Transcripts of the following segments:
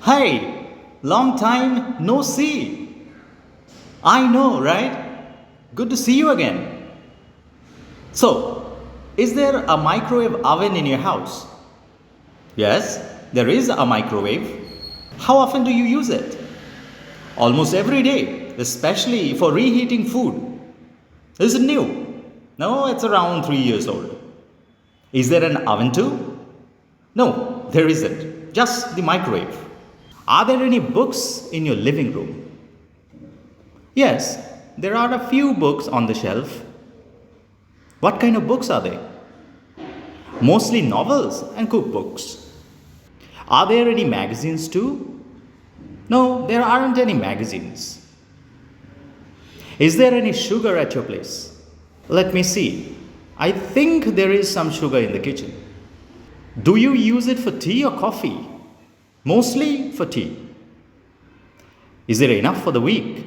Hey, long time no see. I know, right? Good to see you again. So, is there a microwave oven in your house? Yes, there is a microwave. How often do you use it? Almost every day, especially for reheating food. Is it new? No, it's around 3 years old. Is there an oven too? No, there isn't. Just the microwave. Are there any books in your living room? Yes, there are a few books on the shelf. What kind of books are they? Mostly novels and cookbooks. Are there any magazines too? No, there aren't any magazines. Is there any sugar at your place? Let me see. I think there is some sugar in the kitchen. Do you use it for tea or coffee? Mostly for tea. Is there enough for the week?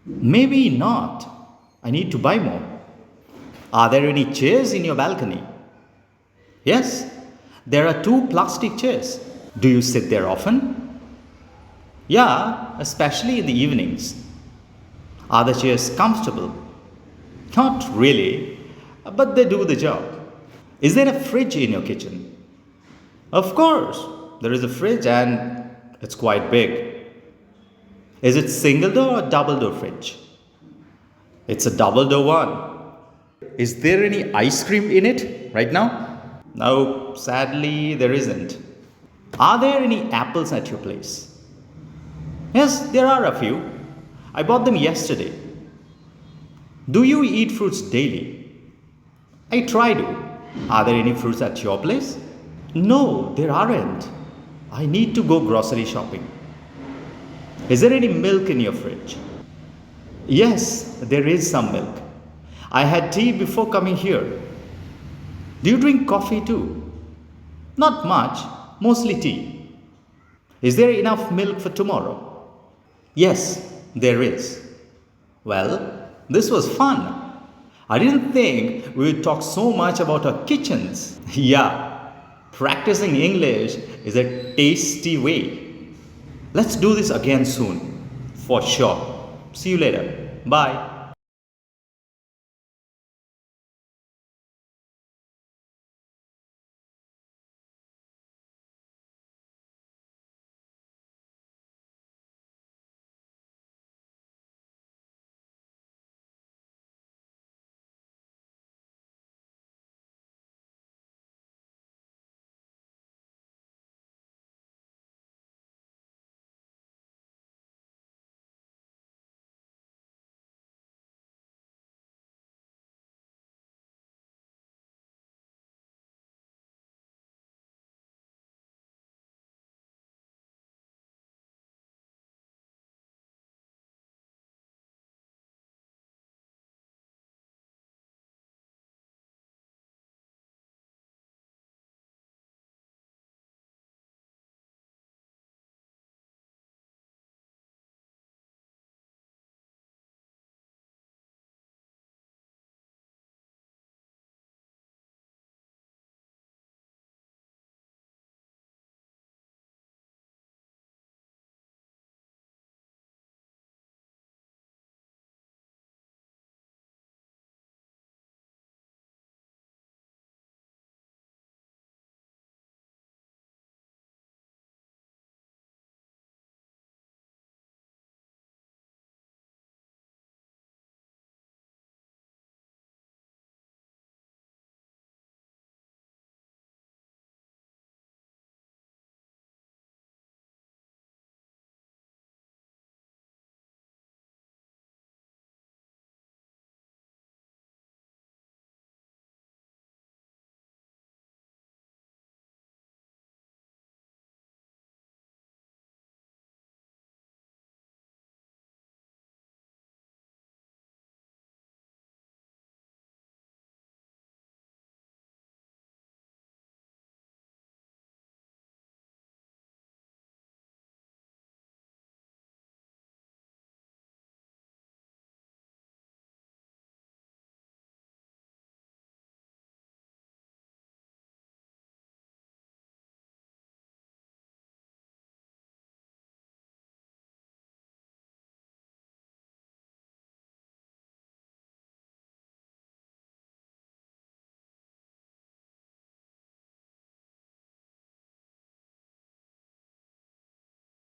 Maybe not. I need to buy more. Are there any chairs in your balcony? Yes, there are two plastic chairs. Do you sit there often? Yeah, especially in the evenings. Are the chairs comfortable? Not really, but they do the job. Is there a fridge in your kitchen? Of course, there is a fridge and it's quite big. Is it single door or double door fridge? It's a double door one. Is there any ice cream in it right now? No, sadly, there isn't. Are there any apples at your place? Yes, there are a few. I bought them yesterday. Do you eat fruits daily? I try to. Are there any fruits at your place? No, there aren't. I need to go grocery shopping. Is there any milk in your fridge? Yes, there is some milk. I had tea before coming here. Do you drink coffee too? Not much, mostly tea. Is there enough milk for tomorrow? Yes, there is. Well, this was fun. I didn't think we would talk so much about our kitchens. Yeah, practicing English is a tasty way. Let's do this again soon. For sure. See you later. Bye.